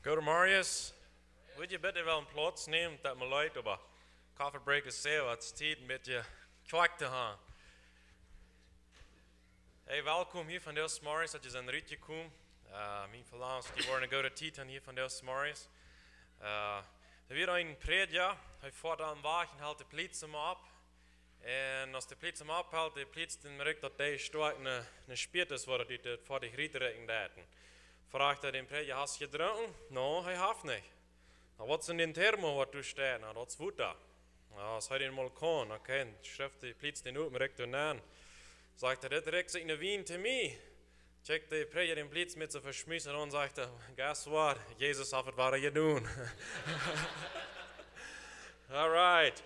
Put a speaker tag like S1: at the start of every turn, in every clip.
S1: Go to Marius. Wil je bitte wel een plaats nemen dat me luidt op een koffiebreken zeil, het tijd een beetje kwak te gaan. Hey, welkom hier van Deus Marius, dat je zijn ritje komt. Mijn verlangens, die worden go de Titan hier van Deus Marius. Er weer een predja, hij voert aan wagen, haalt de plaats hem op. En als de plaats hem ophaalt, de plaats dan merkt dat hij stoot een spiert is, waar hij het voor de grieten daten. Vraagt hij den predja, hast je gedronken? No, hij heeft niet. Nou, wat is in den thermo wat du staat? Nou, dat is Wutter. Nou, als hij den mal kon, okay, schrift die plaats den op, merkt er aan. Sagt er, dit rekt zich in de wien te mij. Checkt de predja den plaats met zijn verschmissen en sagt er, guess what? Jezus heeft het waar je doen. Alright.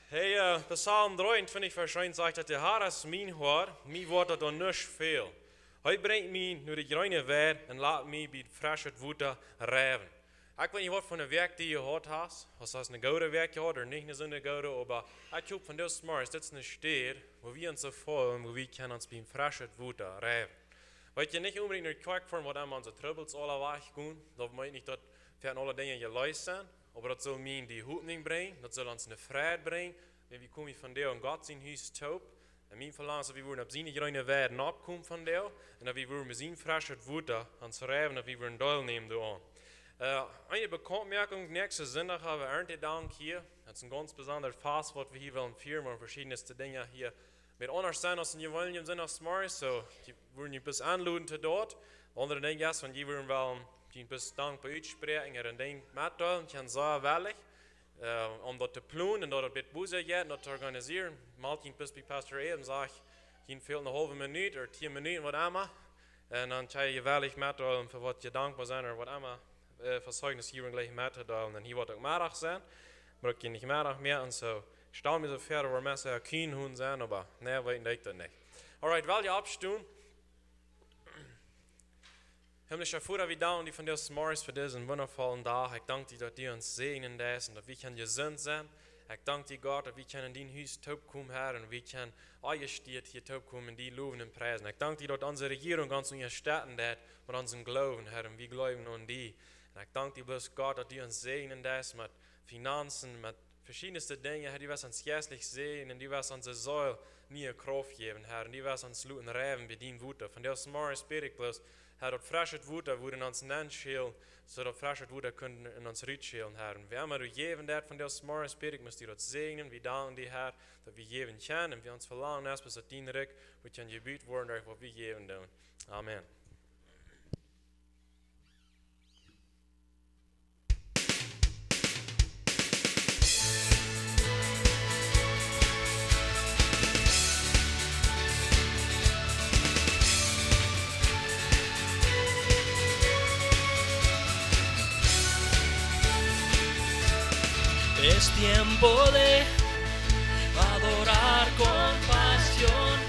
S1: Hey, Psalm 23 vers 1 sagt, dat de Heer is mijn hoor, mij wordt het dan niet veel. Hij brengt mij naar de groene weg en laat mij bij het frisse water rijven. Ik weet niet wat voor een werk die je gehad hast, als dat een goede werk gehad of niet een goede, maar ik hoop van Deus Marius, dit is een stad, waar we ons volgen, waar we kunnen ons bij het frisse water rijven. Weet je niet unbedingt naar de kerk voor wat aan onze troubles alle weggaan, dat meint niet dat wir alle dingen geluisterd zijn, aber dat zal mij die hoopning brengen, dat zal ons een vrijheid brengen, en we komen van Deo en God zijn huis toe. En mijn verlangen is dat we op zijn groene weg opkomen van Deo, en dat we met zijn frisse water ons rijven, dat we een deel nemen door. Eine Bekanntmerkung, nächste Sonntag haben wir Erntedank hier. Das ist ein ganz besonderes Fest, was wir hier wollen führen, und verschiedenste Dinge hier mit anders sein als in Jeweiligen Sonntagsmorgen. So, die würden ein bisschen anladen zu dort. Andere Dinge ist, wenn die würden wollen, ein bisschen Dank bei euch sprechen, und ein Ding mitteilen, kann sehr willig, das zu planen, und das mit Busse geht, und das zu organisieren. Mal ein bisschen bei Pastor Abe sagt, ihnen fehlt eine halbe Minute oder 10 Minuten, was immer. Und dann kann ich willig mitteilen, für was ihr dankbar seid oder was immer. Verzeugnis hier und gleich mitteilen, und hier wird auch Mittag sein, aber ich gehe nicht Mittag mehr, und so, ich stelle mir so vor, wo wir ja kein Hund sein, aber ne, weiß ich das nicht. Alright, weil ihr abstehen, himmlischer Vater, wir danken dir von Deus Marius für diesen wundervollen Tag. Ich danke dir, dass du uns segnen lässt und dass wir gesund sein. Ich danke dir, Gott, dass wir in dein Haus kommen, Herr, und wir können eingestiert hier kommen in die loben und preisen. Ich danke dir, dass unsere Regierung ganz unterstützen hat mit unserem Glauben, Herr, und wir glauben an dich. Und ich danke dir bloß, Gott, dass du uns segnen lässt mit Finanzen, mit verschiedensten Dingen, Herr, die wir uns jährlich sehen und die wir unsere Säule nie Kraft geben, Herr, und die wir uns luten reiben bei deinem Wutter. Von Deus Marius bete ich bloß, Herr, dat frische Wutter in uns schälen, so dat frische Wutter können in uns schälen, Herr. Und wer immer du geben dat von Deus Marius bete ich, musst du das segnen, wir danken dir, Herr, dass wir geben können, und wir uns verlangen, erst bis das dienerig, wir können gebüht worden, was wir geben tun. Amen.
S2: Es tiempo de adorar con pasión.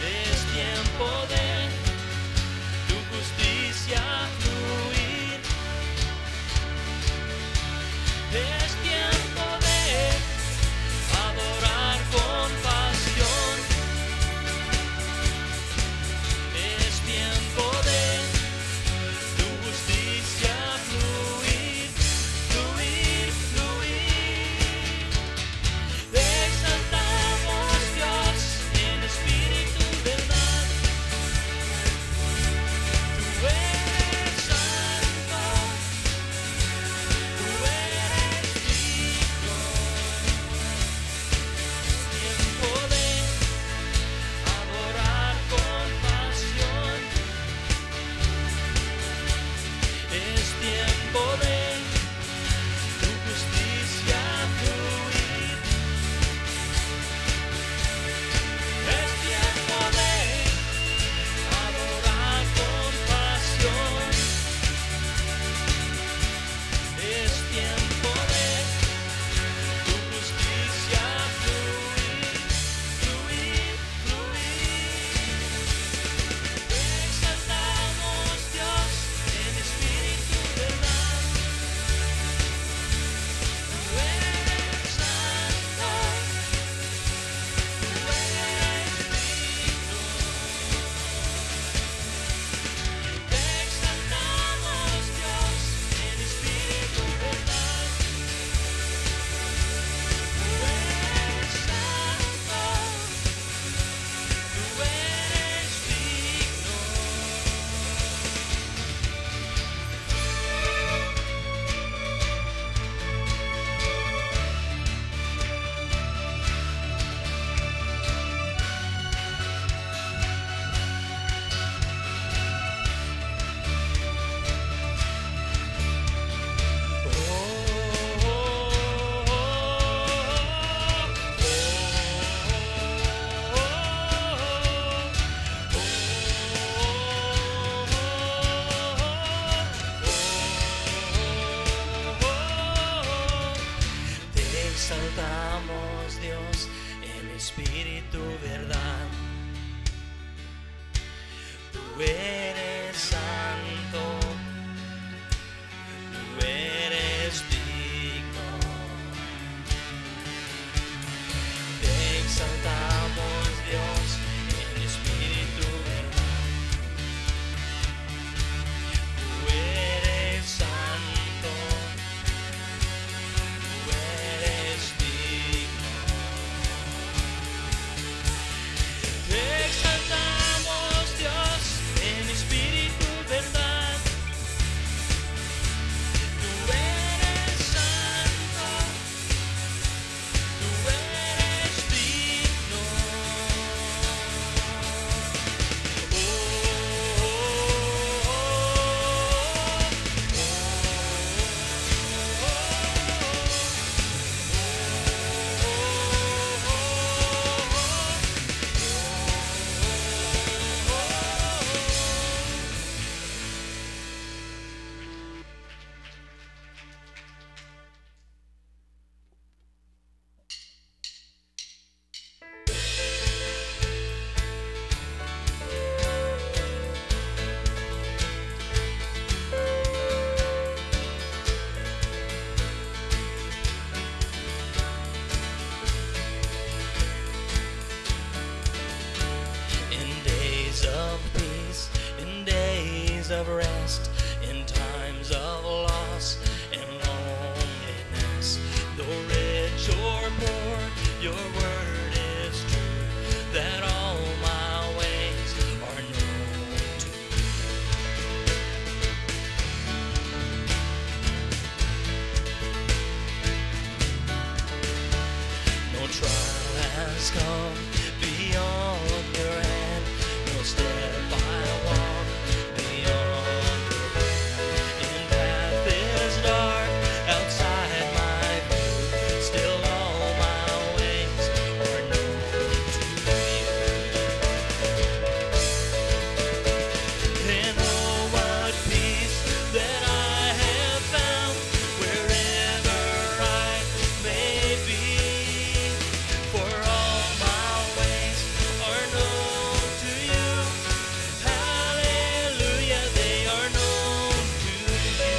S2: Es tiempo de tu justicia fluir. Es tiempo de adorar con pasión. Es tiempo de tu justicia fluir. Fluir, fluir, de exaltar. Tú eres santo, tú eres digno. Te exaltamos, Dios, en espíritu verdad. Tú eres santo, tú eres digno. Te exaltamos, Dios, en espíritu verdad. Tú eres santo, tú eres digno. In days of peace, in days of rest, in times of loss and loneliness, though rich or poor, your word is true, that all my ways are known to you. No trial has come beyond your hand, no step I walk beyond your plan. In path is dark outside my view, still all my ways are known to you. And oh, what peace that I have found wherever I may be, for all my ways are known to you. Hallelujah, they are known to you.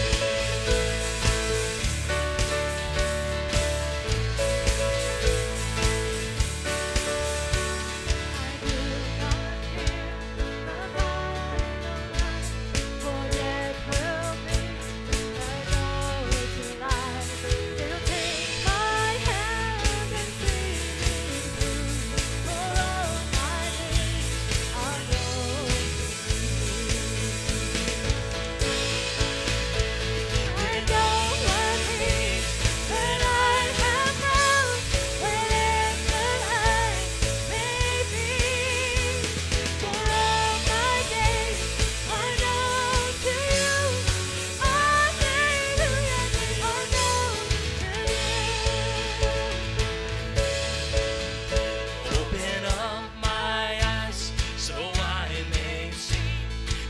S2: Open up my eyes so I may see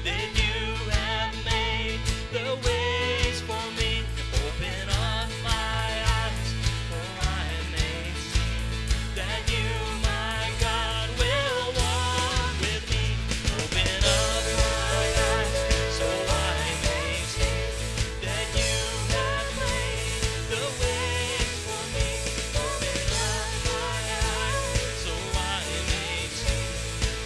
S2: that you have made the ways for me. Open up my eyes so I may see that you, my God, will walk with me. Open up my eyes so I may see that you have made the ways for me. Open up my eyes so I may see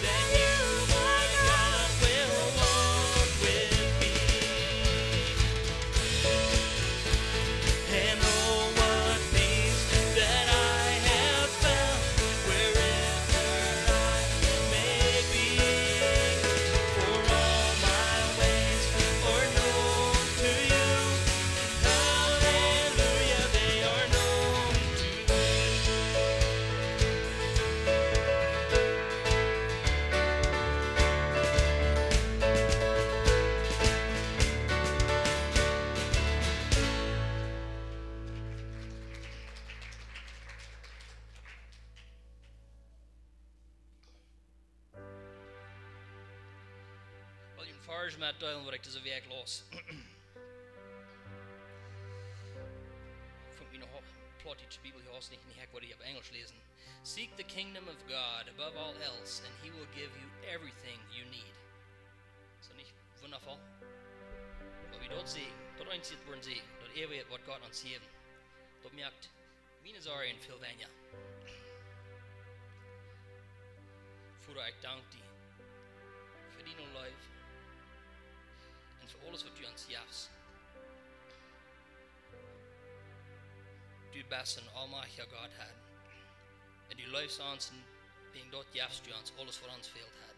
S2: that you, my God, will walk with me. And oh, what peace that I have found wherever I may be, for all my ways are known to you. Hallelujah, they are known to you. Wel, een farge met duilen werkt is een werk los. Vond me nog plot iets Bibel hier aus nicht hek, wat ich auf Englisch lesen. Seek the kingdom of God above all else, and he will give you everything you need. God zegen. Tot eens het worden zegen. Tot eeuwigheid wordt God ons geven. Tot merkt, mijn zorgen en veel weniger. Vader, ik dank die voor die leven en voor alles wat u ons geeft. Du best en almachtige God had. En u leeft ons en ben dort geeft u ons alles voor ons veelt had.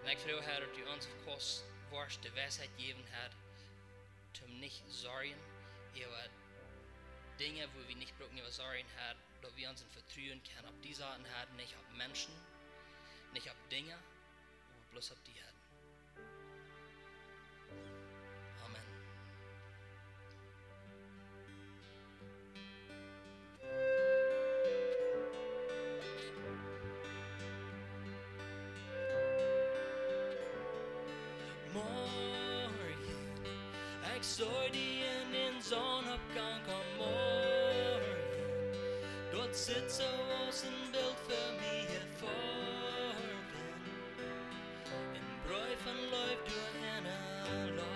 S2: En ik vraag, Herr, dat u ons kost worst de wijsheid gegeven had, om niet zorgen over dingen, wo wir nicht brauchen, über Sorgen haben, dass wir uns in Vertrauen können auf die Sachen haben, nicht auf Menschen, nicht auf Dinge, aber bloß auf die haben. Amen. Morgen, ich soll die in den Sonnenabgang am Morgen. Dort sitzt aus ein Bild für mich hervorben. In Bräufen läuft durch einen Lauf.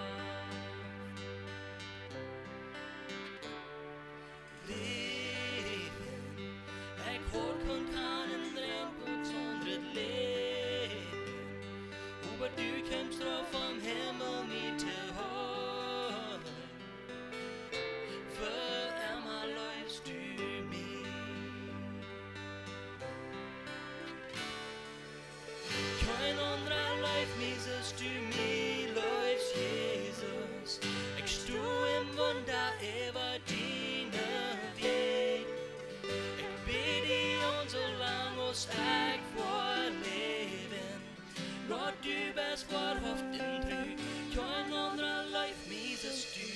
S2: Leben, ich hol kommt an in Regenbogs und Leben. Aber du kommst drauf am Himmel mit dir hoch. Für immer läufst du mir. Kein anderer läuft mir, so du mir läufst, Jesus. Ich stehe im Wunder über deine Weg. Ich bete und so lang muss ich vorleben. Gott, du bist wahrhaft in Trü. Kein anderer läuft mir, so du.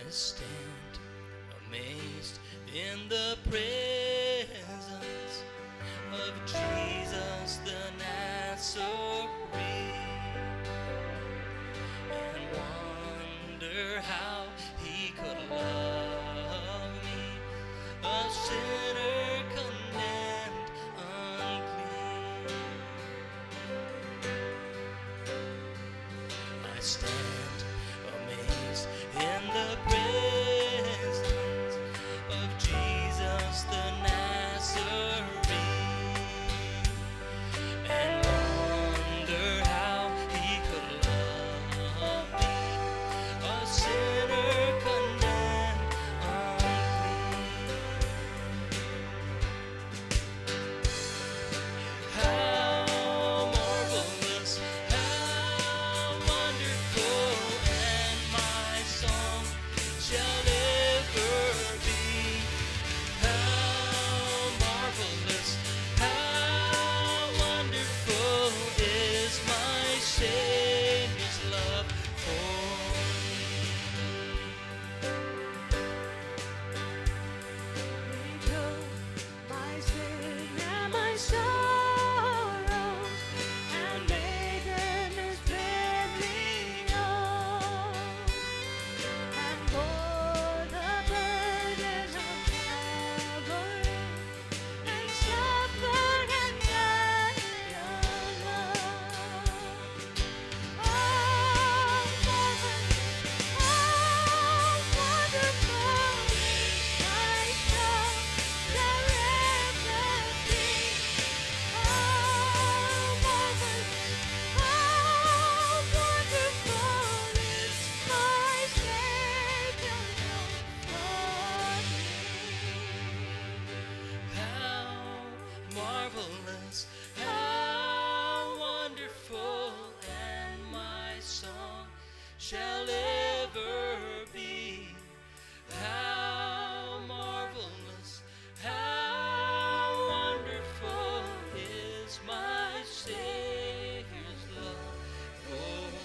S2: I stand amazed in the presence of Jesus the Nazarene, and wonder how he could love me, a sinner condemned unclean. I stand amazed in the presence of Jesus the Nazarene, and wonder how he could love me, a sinner condemned unclean. How marvelous, how wonderful, and my song shall ever be. How marvelous, how wonderful is my Savior's love for me.
S3: He took my sin and my sorrows and made them his very own, and bore the burden of Calvary, and suffered and died alone. Oh, marvelous, oh, wonderful is my song shall ever be. Oh, marvelous, oh, wonderful is my Savior's love for me.
S2: How marvelous, how wonderful, and my song shall ever be. How marvelous, how wonderful is my Savior's love for me.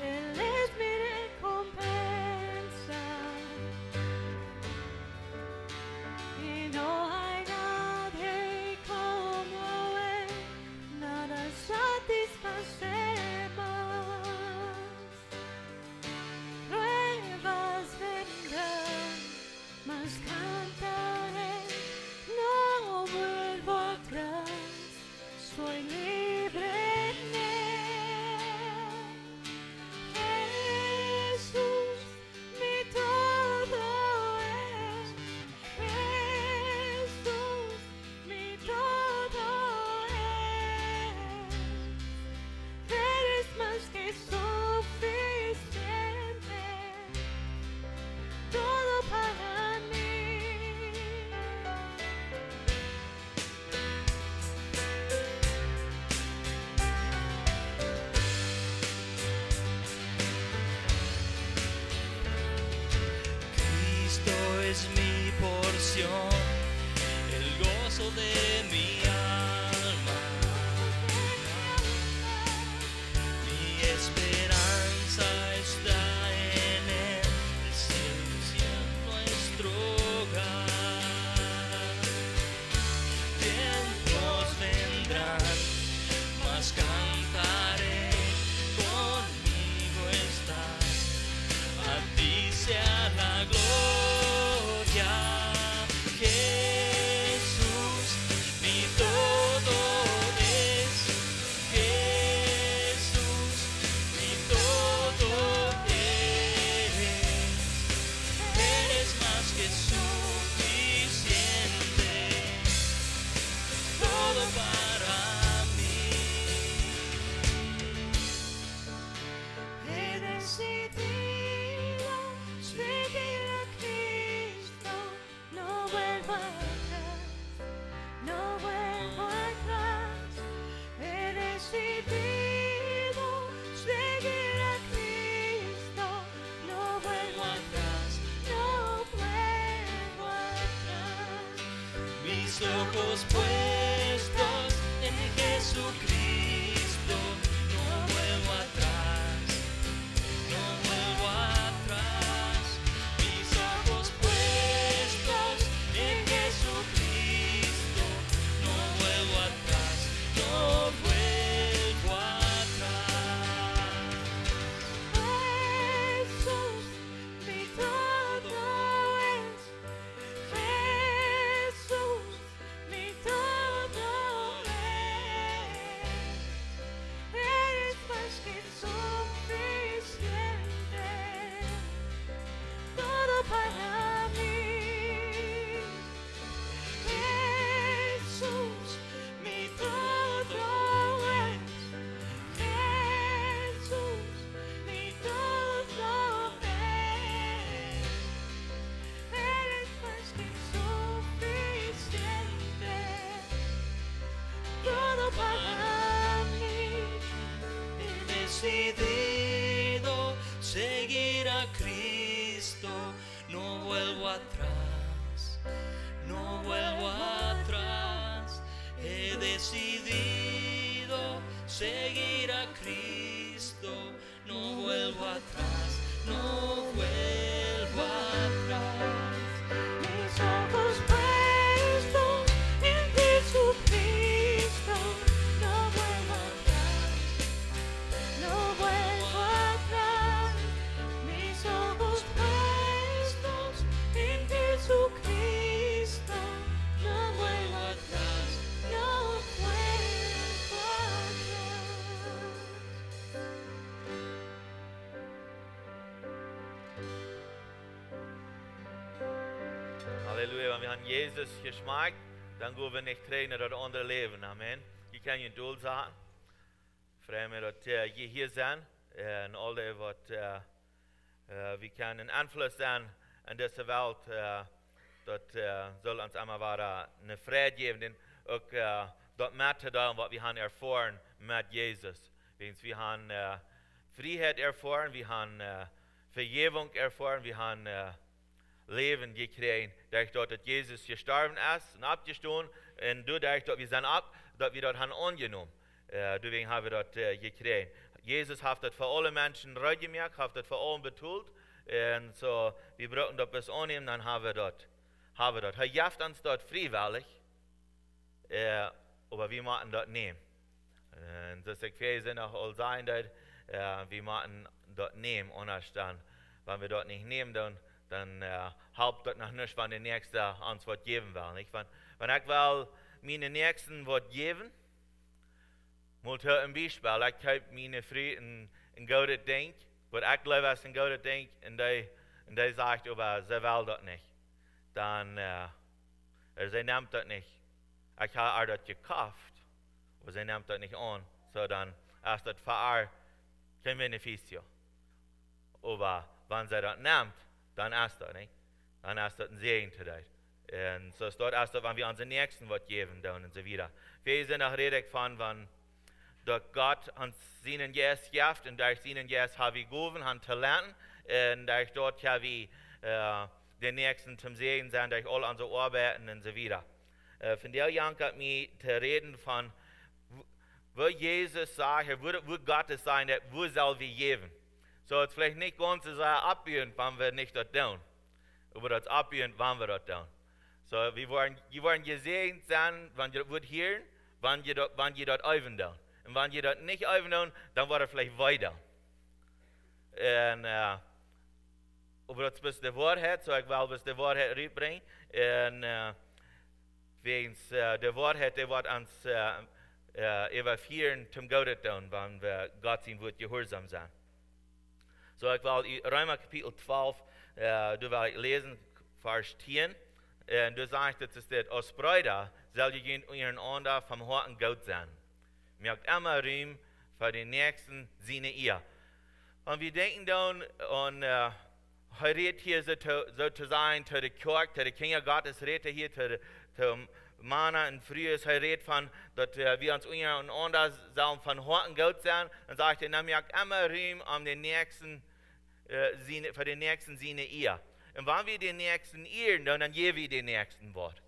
S3: Él es mi recompensa, y no hay nadie como Él, nada satisfacemos. Pruebas vendrán, mas cantaré, no vuelvo atrás, soy libre en Él. Jesús, mi todo es. Jesús, mi todo es. Eres más que suficiente, todo para mí.
S2: Cristo es mi porción, el gozo de mi alma. Mi esperanza está en Él, el cielo es nuestro hogar. Tiempos vendrán, mas cantaré, conmigo estás, a ti sea la gloria.
S3: vuelvo atrás, no vuelvo atrás. He decidido seguir a Cristo. No vuelvo atrás, no vuelvo atrás.
S2: Mis ojos puestos en Jesucristo, no vuelvo atrás, no vuelvo atrás. Mis ojos puestos en Jesucristo, no vuelvo atrás, no vuelvo atrás.
S3: Jesús, mi todo es. Jesús, mi todo es. Eres más que suficiente. Todo para mí. Jesús, mi todo es. Jesús, mi todo es. Eres más que suficiente. Todo para mí.
S2: He decidido seguir a Cristo, no vuelvo atrás, no vuelvo atrás. He decidido seguir a Cristo, no vuelvo atrás, no vuelvo atrás.
S3: Mis ojos puestos en Jesucristo. No vuelvo atrás, no vuelvo atrás. Mis ojos puestos en Jesucristo. No vuelvo atrás, no vuelvo
S4: Halleluja, wenn wir an Jesus geschmeckt, dann gehen wir nicht trainen das andere Leben. Amen. Ich kann Ihnen doel sagen, freue mich, dass je hier sind und alle, was wir können Einfluss sein in dieser Welt, das soll uns einmal eine Freude geben, denn auch das mitzuteilen, was wir haben erfahren mit Jesus. Wir haben Freiheit erfahren, wir haben Vergebung erfahren, wir haben Leben gekriegt, dadurch, dass Jesus gestorben ist und abgestanden und dadurch, dass wir sind dass wir das haben angenommen. Deswegen haben wir das gekriegt. Jesus hat das für alle Menschen reingemacht, hat das für alle betont. Und so, wir brauchen das bis annehmen, dann haben wir das. Er gibt uns das freiwillig, aber wir müssen das nehmen. Und das ist für auch all sein, dass wir müssen das nehmen, anders dann, wenn wir das nicht nehmen, dann halbt das noch nicht, wenn der Nächste uns was geben will. Nicht? Wenn ich will meine Nächsten was geben, muss ich ein Beispiel, ich habe meine Freunde ein gutes Ding, was ich glaube, ist ein gutes Ding, und die sagt, aber sie will das nicht. Dann, sie nimmt das nicht. Ich habe das gekauft, aber sie nimmt das nicht an, so dann ist das für kein Beneficio. Aber wenn sie das nimmt, dann ist das nicht. Dann ist das ein Segen zu dir. Und so ist das, wenn wir unseren Nächsten was geben und so weiter. Wir sind auch redig von, wenn Gott uns seinen Geist gibt und durch seinen Geist haben wir gegeben, haben Talenten und durch dort haben wir den Nächsten zum Segen sein, durch all unsere Arbeiten und so weiter. Von der Jahr hat mir zu reden von, wo Jesus sagt, wo Gott es sein, wo soll wir geben. So, es vielleicht nicht ganz so abhören, wenn wir nicht das tun. Aber das abhören, wenn wir das tun. So, wir wollen gesegnet sein, wenn ihr das hören, wenn ihr das üben tun. Und wenn ihr das nicht üben tun, dann wird es vielleicht weiter. Und, aber das ist die Wahrheit, so ich will bis die Wahrheit rüberbringen. Und wegen der Wahrheit, die wird uns überführen zum Guten tun, wenn wir Gott sein Wort gehorsam sein. So, ich will Römer Kapitel 12, du will lesen, Vers 10. Und du sagst, das ist das, als Brüder soll ihr untereinander vom Herzen gut sein. Merkt immer Raum für den Nächsten, seine ihr. Und wir denken dann an, Hij redt hier so zu sein, zu der Kirche, zu der Kinder Gottes, redt er hier zu Männer und frühes. Hij redt von, dass wir uns untereinander sollen von Horten gut sein. Und sagt er, nimm ja immer Raum um den nächsten, für den nächsten seine Ehe. Und wenn wir den nächsten ehren, dann geben wir den nächsten Wort.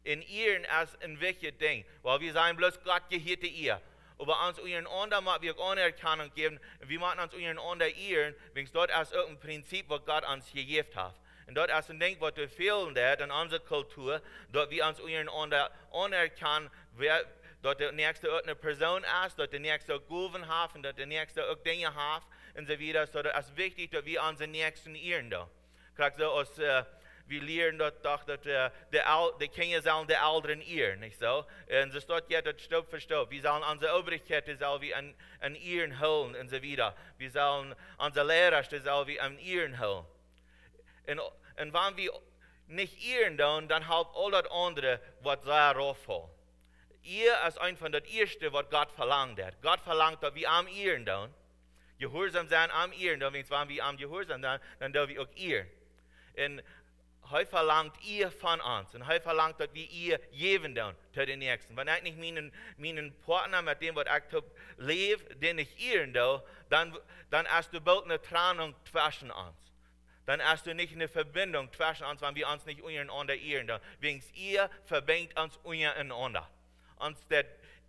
S4: In ehren ist ein wichtiges Ding, weil wir sagen bloß Gott gehört die Ehe. Aber uns untereinander müssen wir auch Anerkennung geben. Wir müssen uns untereinander ehren, wenn dort ist irgendein Prinzip, was Gott uns gegeben hat. Und dort ist ein Ding, was wir fehlen in unserer Kultur, dort wir uns untereinander anerkennen, dort der nächste auch eine Person ist, dort der nächste auch Goven hat, dort der nächste auch Dinge hat und so weiter. So, das ist wichtig, dass wir unseren Nächsten ehren. So aus, wir lernen dort doch, dass die Kinder sollen die Älteren ehren, nicht so? Und es steht ja dort Stück für Stück. Wir sollen unsere Obrigkeit sollen wir an Ehren holen und so weiter. Wir sollen unsere Lehrer sollen wir an Ehren holen. Und wenn wir nicht ehren, dann halt all das andere, was sehr raufholt. Ihr ist einfach das Erste, was Gott verlangt hat. Gott verlangt, dass wir am Ehren tun. Gehorsam sein am Ehren, wenn wir am Gehorsam sind, dann dürfen wir auch ehren. Und er verlangt ihr von uns. Und er verlangt, dass wir ihr geben tun zu den Nächsten. Wenn ich nicht meinen Partner, mit dem, was ich lebe, den ich ehren tue, dann hast du bald eine Trennung zwischen uns. Dann hast du nicht eine Verbindung zwischen uns, wenn wir uns nicht untereinander ehren tun. Wegen ihr verbindet uns untereinander.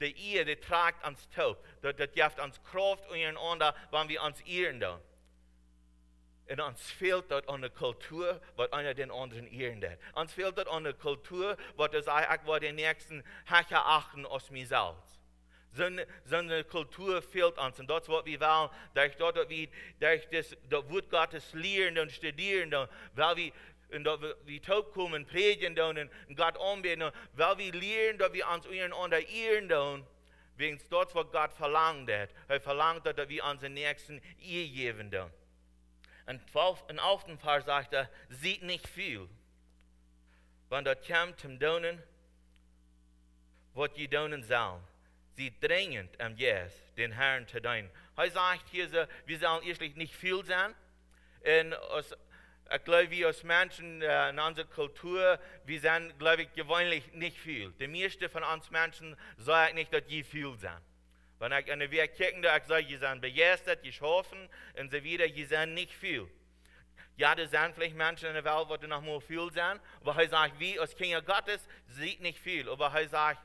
S4: Die Ehe, die tragt uns taub. Das gibt uns Kraft untereinander, wenn wir uns ehren tun. Und uns fehlt dort eine Kultur, was einer den anderen ehren hat. Uns fehlt dort eine Kultur, was das ich den nächsten Hacker achten aus mir selbst. So eine Kultur fehlt uns. Und das, was wir wollen, durch das Wort Gottes lernen und studieren, weil wir taub kommen, predigen und Gott anbeten, weil wir lernen, dass wir uns untereinander ehren, wegen das, was Gott verlangt hat. Er verlangt, dass wir unseren Nächsten Ehe geben. Und im 8. Vers sagt er, sieht nicht viel. Wenn das kommt zum Donen, was die donen sollen. Sieht dringend am Yes, den Herrn zu dienen. Er sagt hier so, wir sollen erstlich nicht viel sein. Und ich glaube, wir als Menschen in unserer Kultur, wir sind, glaube ich, gewöhnlich nicht viel. Die meisten von uns Menschen sagen nicht, dass die viel sind. Wenn ich an die Weg kicken, ich sage, die sind begeistert, die hoffen und so weiter, die sind nicht viel. Ja, da sind vielleicht Menschen in der Welt, die noch mal viel sind, aber er sagt, wir als Kinder Gottes sieht nicht viel. Aber er sagt,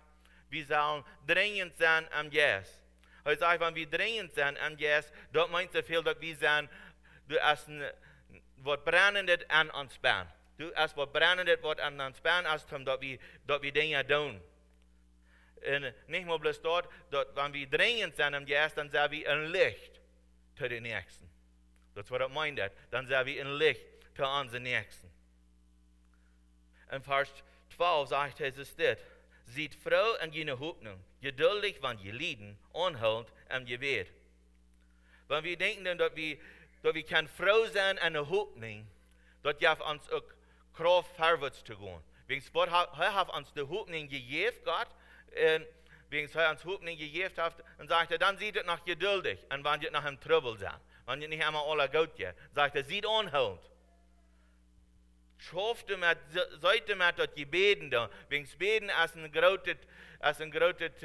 S4: wir sollen dringend sein am Yes. Er sagt, wenn wir dringend sind am Yes, dort meint er viel, dass wir sind, du hast was Brennendes an uns Bein. Du hast was Brennendes, was an uns Bein hast, dass wir Dinge tun. Und nicht nur bloß dort, wenn wir dringend sind am Yes, dann sind wir ein Licht zu den Nächsten. Das ist, was er meint. Dann sind wir ein Licht zu unseren Nächsten. In Vers 12 sagt er, es ist das. Seid froh in jene Hoffnung, geduldig, wenn ihr leiden, anhalt am Gebet. Wenn wir denken, dass wir können froh sein in der Hoffnung, das gibt uns auch Kraft, vorwärts zu gehen. Wegen er hat uns die Hoffnung gegeben, Gott, wegen er uns Hoffnung gegeben hat, und sagt er, dann seid ihr noch geduldig, und wenn ihr noch im Trouble seid, wenn ihr nicht einmal alle gut geht, sagt er, seid anhalt. Schafft mit, sollte mit das Gebeten da, wegen das Beten als ein großes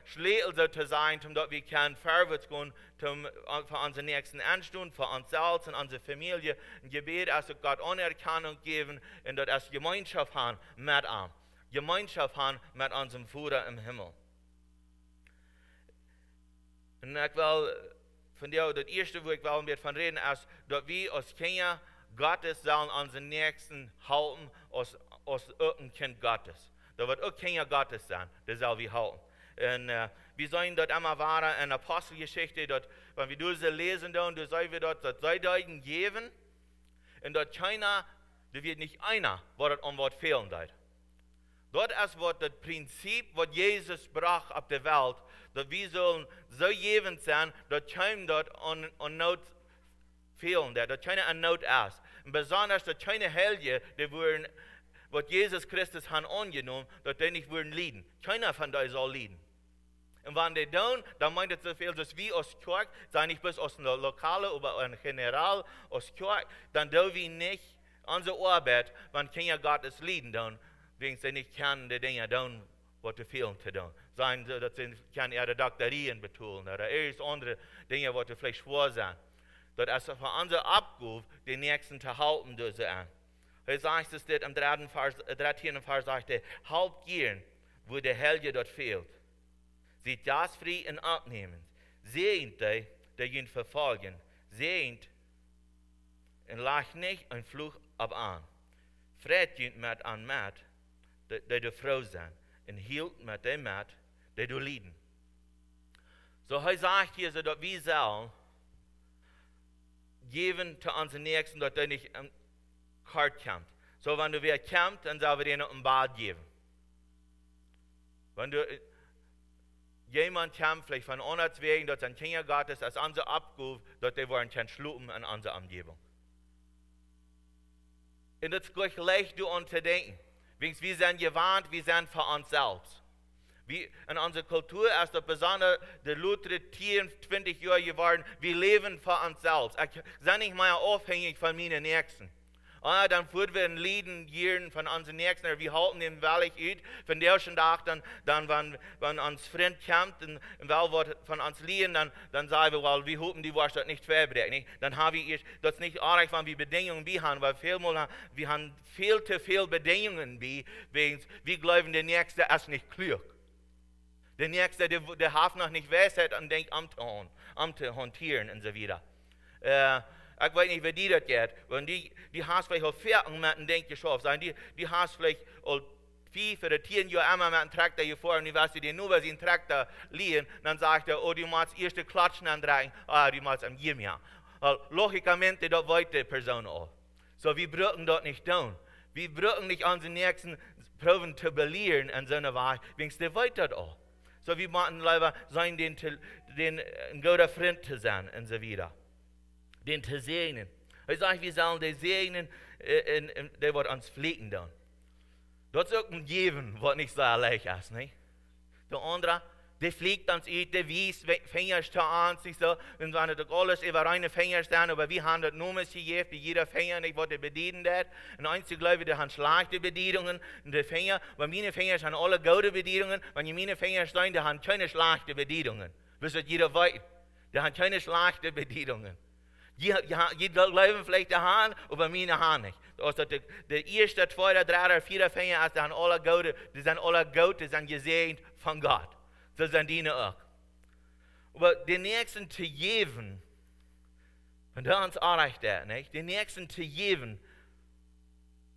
S4: Schlüssel so zu sein, damit wir können vorwärts gehen, für unsere nächsten Anstunden, für uns selbst und unsere Familie. Ein Gebet, als Gott Anerkennung geben und das als Gemeinschaft haben mit ihm. Gemeinschaft haben mit unserem Vater im Himmel. Und ich will von dir, das erste, wo ich will mit von reden, ist, dass wir als Kinder Gottes sollen unseren Nächsten halten als ein Kind Gottes. Da wird auch Kinder Gottes sein, das soll wir halten. Und wir sollen dort immer wahren in der Apostelgeschichte, dort, wenn wir diese lesen, dann sollen wir dort das Zeideuten geben. Und dort keiner, da wird nicht einer, wo das an Wort fehlen wird. Dort ist das Prinzip, was Jesus brach auf der Welt, dass wir sollen so geben sein, dass keinem dort an Not fehlen, dass keiner an Not ist. Und besonders, dass keine Helden, die wurden, was Jesus Christus hat angenommen, dass die nicht würden leiden. Keiner von denen soll leiden. Und wenn die tun, dann meint es so viel, dass wir aus Kirche, sei nicht bloß aus einer Lokale, aber ein General aus Kirche, dann tun wir nicht unsere Arbeit, wenn Kinder Gottes lieben tun, wegen sie nicht können die Dinge tun, was sie fehlen zu tun. Seien sie, dass sie können ihre Doktorien betonen oder andere Dinge, was vielleicht schwer sind. Das ist für unsere Abgabe, die Nächsten zu halten, durch sie an. Er sagt es dort im 13. Vers, sagt er, halbt gern, wo der Helge dort fehlt. Sieht das frei und abnehmen. Sehnt die ihn verfolgen. Sehnt und lacht nicht ein Fluch ab an. Fred ihn mit an Mat, die du froh sind. Und hielt mit dem Mat, die du lieben. So er sagt hier, so, dass wir sollen geben zu unseren Nächsten, dass der nicht hart kommt. So, wenn du wieder kämpft, dann sollen wir dir noch ein Bad geben. Wenn du jemand kämpft, vielleicht von uns wegen, dass ein Kinder Gottes als unsere Abgabe, dass die wollen kein Schlupen in unserer Umgebung. Und das ist gleich leicht, du uns zu denken. Wir sind gewarnt, wir sind für uns selbst. Wie in unserer Kultur ist das besonders der Luther 10, 20 Jahre geworden, wir leben für uns selbst. Ich bin nicht mehr abhängig von meinen Nächsten. Dann würden wir ein Lieden gehen von unseren Nächsten, wir halten den Wellig ut, von der ersten Tag, dann wenn uns Freund kommt und will von uns lieben, dann sagen wir, well, wir hoffen, die Wurst nicht verbrechen. Dann haben wir, das ist nicht arg, wenn wir Bedingungen haben, weil wir haben viel zu viele Bedingungen, wegen wir glauben, der Nächste ist nicht klug. Der Nächste, der hat noch nicht Weisheit und denkt, zu hantieren und so weiter. Ich weiß nicht, wie die das geht. Wenn die hast vielleicht auf 14 Minuten denkt geschafft sein, die hast vielleicht auf 5 oder 10 Jahre einmal mit einem Traktor gefahren und die weißt du, nur weil sie einen Traktor liehen, dann sagt er, oh, du musst erste Klatschen andrehen, du musst am Geben ja. Logikamente, das weiß die Person auch. So, wir brauchen das nicht tun. Wir brauchen nicht unseren Nächsten proben zu belehren in so einer Weise, wenigstens der weiß das auch. So, wir müssen leider sein, den ein guter Freund zu sein und so weiter. Den zu segnen. Ich sage, wir sollen den segnen, der wird uns pflegen dann. Das ist auch ein Geben, was nicht so leicht ist, nicht? Der andere, der fliegt uns ut, der wies Finger zu uns, nicht so, und wenn das alles über reine Finger stehen, aber wir haben das Nummers gegeben, wie jeder Finger nicht, was der bedienen hat. Und einzig glaube ich, der hat schlechte Bedienungen, und der Finger, weil meine Finger haben alle gute Bedienungen, wenn meine Finger stehen, die haben keine schlechte Bedienungen. Wisst ihr, jeder weiß, die haben keine schlechte Bedienungen. Die glauben vielleicht die Hand, aber meine Hand nicht. Also der erste, zweite, dritte oder vierte Finger ist, die sind alle gut, die sind gesegnet von Gott. So sind die auch. Aber den Nächsten zu geben, wenn der uns erreicht hat, nicht? Den Nächsten zu geben,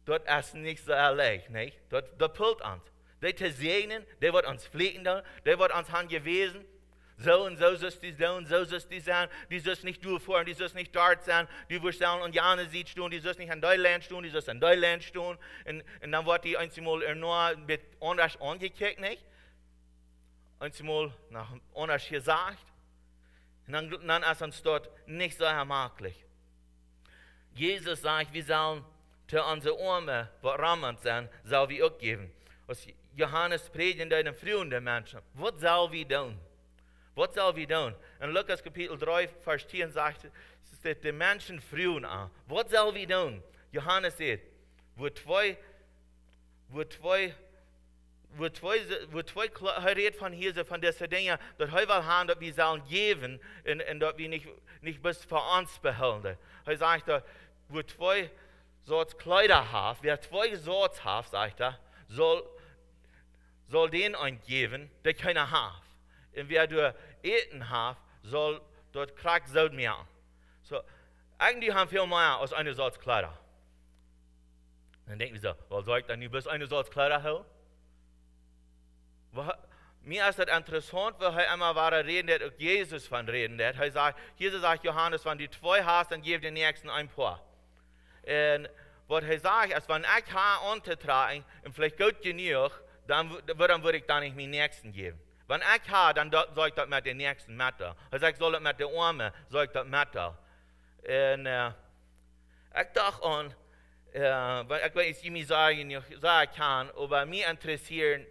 S4: das ist nicht so leicht, nicht? Das pult uns. Der zu segnen, der wird uns pflegen, der wird uns Hand gewesen. So und so sollst du sein, so sollst du sein, die sollst nicht durchfahren, die sollst nicht dort sein, die wirst dann und Jane sieht tun, die sollst nicht an Deutschland tun, die sollst an Deutschland tun. Und dann wird die einmal nur mit anders angekickt, nicht? Einmal nach anders gesagt. Und dann ist uns dort nicht so ermaglich. Jesus sagt, wir sollen zu unseren Armen, die rammend sind, soll wir auch geben. Als Johannes predigt in frühen Menschen, was soll wir tun? Was soll wir tun? In Lukas Kapitel 3, Vers 10 sagt es, die Menschen frühen an. Was soll wir tun? Johannes sagt, wo zwei redet von hier, von diesen Dingen, dass wir haben, dass wir sollen geben und dass wir nicht bis für uns behalten. Er sagt, wo zwei Sorts Kleider haben, wer zwei Sorts hat, sagt er, soll den eingeben, der keiner hat. Und wer du Eten hat, soll dort kriegt so mehr. So, eigentlich haben viel mehr als eine Sorts Kleider. Dann denken wir so, was soll ich dann nicht bis eine Sorts Kleider haben? Mir ist das interessant, weil er immer war reden, der Jesus von reden hat. Jesus sagt Johannes, wenn du zwei hast, dann gib den nächsten ein paar. Und was er sagt, ist, wenn ich habe untertragen und vielleicht gut genug, dann würde ich da nicht meinen Nächsten geben. Wenn ich habe, dann soll ich das mit den Nächsten machen. Er sagt, soll ich mit den Armen, soll ich das machen. Und ich dachte an, ich weiß nicht, wie ich sagen kann, aber mich interessieren,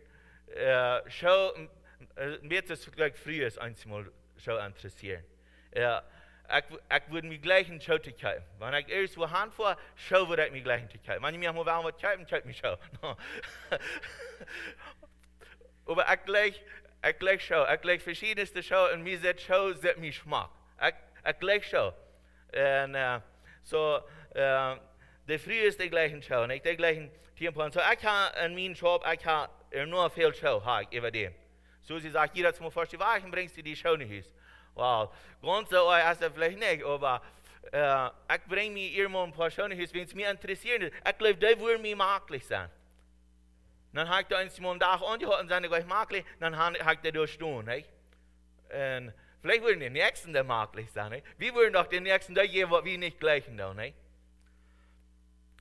S4: mir ist es gleich früher einmal schon interessieren. Ich würde mich gleich in Schau kaufen. Wenn ich erst wohin fahre, schau würde ich mich gleich in kaufen. Wenn ich mir mal was kaufe mich schon. Aber ich gleich verschiedenste Schau und mir sagt Schau, sagt mir Geschmack. Ich gleich Schau. Und der früheste die gleichen Schau, nicht die gleichen Tiemplan. So ich habe in meinem Job, ich habe nur viel Schau, über dem. So sie sagt, jeder zum Vorstehen, warum bringst du die Schau nicht hin? Wow, ganz so ist das vielleicht nicht, aber ich bringe mir irgendwo ein paar Schau nicht hin, wenn es mich interessiert. Ich glaube, das würde mir möglich sein. Dann habe ich da eins am Tag angehalten und sage, ich möglich, dann habe ich da durchstehen, nicht? Und vielleicht würden die Nächsten da möglich sein, nicht? Wir würden doch den Nächsten da geben, was wir nicht gleichen, da, nicht?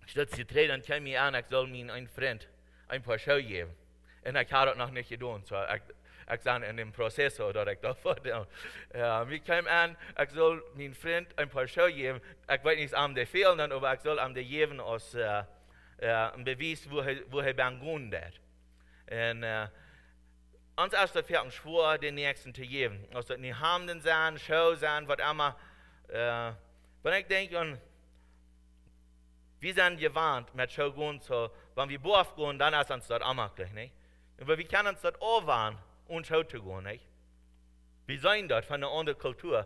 S4: Statt zu treten, dann kam mir an, ich soll mir einen Freund ein paar Schau geben. Und ich habe das noch nicht getan, so ich sage in dem Prozess, dass ich da vor. Mir kam an, ich soll meinem Freund ein paar Schau geben. Ich weiß nicht, ob der fehlen, aber ich soll ihm geben als ein Beweis, wo er begangen hat. Und uns erst dafür ein Schwur, den Nächsten zu geben. Also nicht Hamden sein, Schau sein, was immer. Wenn ich denke, wir sind gewarnt mit Schau gehen, so, wenn wir Dorf gehen, dann ist uns das auch gleich, nicht? Aber wir können uns das auch warnen, und Schau zu gehen, nicht? Wir sind dort von einer anderen Kultur.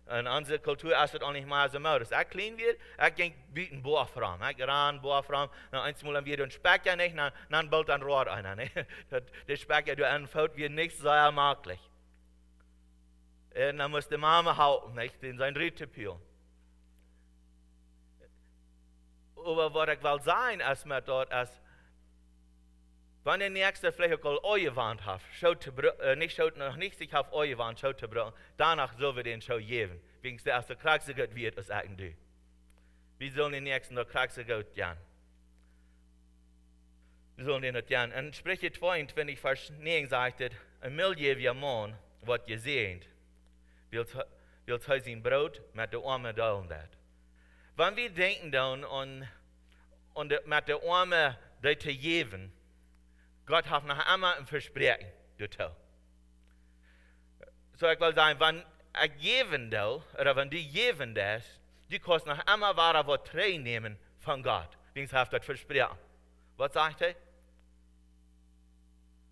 S4: Und unsere Kultur ist das auch nicht mal so modus. Ich klein wird, ich ging bieten Bohrfraum. Ich ran Bohrfraum, dann einmal haben wir den Speck nicht, dann baut ein Rohr einer, nicht? Der Speck du anfällt, wird nicht sehr möglich. Und dann muss die Mama halten, nicht? In sein dritte Pio. Aber was ich will sagen, ist mir dort, ist, wenn der Nächste vielleicht auch eure Wand hat, schaut noch nicht sich auf eure Wand, schaut zu brauchen, danach sollen wir den Schau geben. Wegen der erste Kraxe Gott wird, was ich tue. Wir sollen den Nächsten noch Kraxe Gott gern. Wir sollen den nicht gern. Und Sprüche 22, Vers 9 sagt, ein miljöviger Mann wird gesehnt, will sein Brot mit der Arme teilen. Wenn wir denken dann und mit der Arme das zu geben, Gott hat noch einmal ein Versprechen getan. So ich will sagen, wenn ich geben will, oder wenn du geben das, du kannst noch einmal was nehmen von Gott. Wegen hat das Versprechen. Was sagt er?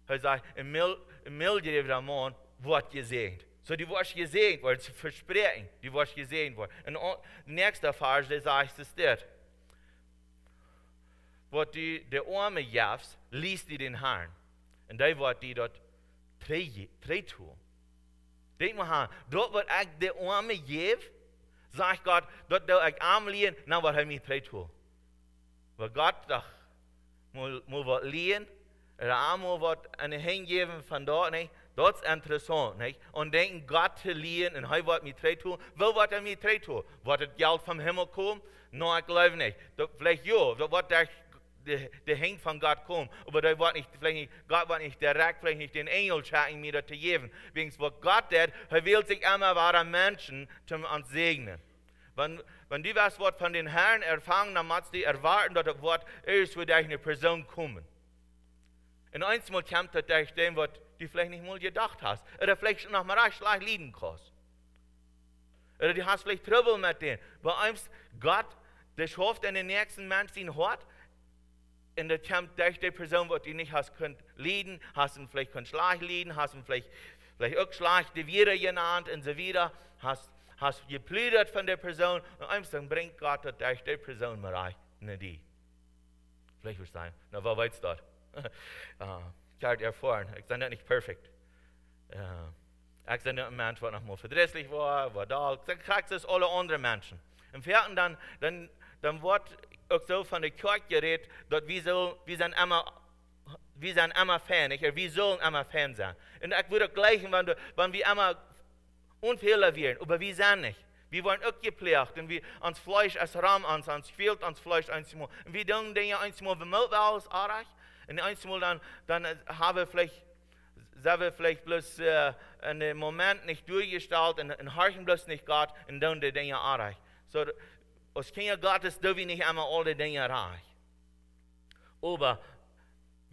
S4: Er sagt, ein milder Mann wird gesegnet. So du wirst gesegnet worden, das Versprechen, du wirst gesegnet worden. Und der nächste Vers, der sagt es dort. Was du der Arme gibst, liest die den Herrn. Und da wird die dort drei tun. Denk mal, dort wird ich der Arme geben, sagt Gott, dort will ich arm liegen, dann wird er mir drei tun. Weil Gott doch muss was liegen, der Arme wird eine hingeben von dort, nicht? Das ist interessant, nicht? Und denken, Gott zu liegen und er wird mir drei tun. Wo wird er mir drei tun? Wird das Geld vom Himmel kommen? Nein, ich glaube nicht. Vielleicht ja, da wird der Hängt von Gott kommen, aber da wird nicht, Gott wird nicht direkt, vielleicht nicht den Engel schicken, mir das zu geben. Wegen was Gott tut, er will sich immer wahre Menschen zum uns segnen. Wenn du was Wort von den Herrn erfangen, dann musst du erwarten, dass das Wort erst für dich eine Person kommen. Und einmal kommt das durch dem, was du vielleicht nicht mal gedacht hast. Oder vielleicht noch mal recht schlecht lieben kannst. Oder du hast vielleicht Trouble mit denen. Bei uns, Gott, der schafft in den nächsten Menschen in Hort. Und das kommt durch die Person, die du nicht hast könnt leiden, hast ihn vielleicht könnt schlecht leiden, hast ihn vielleicht auch schlecht wieder genannt und so wieder, hast geplüdert von der Person und einfach bringt Gott das durch die Person mal rein, nicht die. Vielleicht wird es sein, na, wo weit's dort? Ich habe erfahren, ich bin nicht perfekt. Ich bin nicht ein Mensch, der noch mal verdrießlich war da, ich kriege das alle anderen Menschen. Im vierten dann wird auch so von der Kirche geredet, dass wir sind immer Fan, wir sollen immer Fan sein. Und ich würde gleichen, wenn wir immer Unfehler wären, aber wir sind nicht. Wir wollen auch gepflegt und wir uns Fleisch als Raum uns fehlt uns Fleisch einmal. Und wir tun Dinge einmal vermutlich alles erreicht. Und einmal dann haben wir vielleicht bloß einen Moment nicht durchgestellt und horchen bloß nicht Gott und dann die Dinge erreicht. So, als Kinder Gottes dürfen wir nicht einmal alle Dinge erreichen. Aber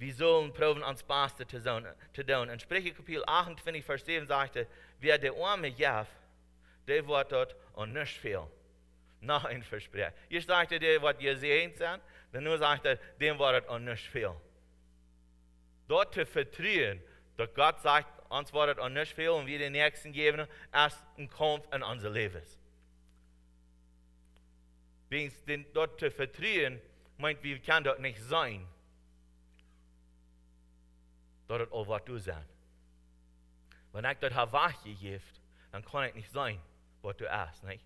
S4: wir sollen proben, ans Beste zu tun. In Sprüche Kapitel 28, Vers 7 sagte, wer der Arme jaft, der wird dort und nicht viel. Noch ein Versprechen. Ich sagte dir, was ihr sehen sind, dann nur sagte, dem wird und nicht viel. Dort zu vertrauen, dass Gott sagt, uns wird und nicht viel und wir den Nächsten geben, erst ein Kampf in unser Leben. Wegen dort zu vertrauen, meint, wir können dort nicht sein. Dort ist all, was du sein. Wenn ich dort Hawaii gegeben, dann kann ich nicht sein, was du hast, nicht?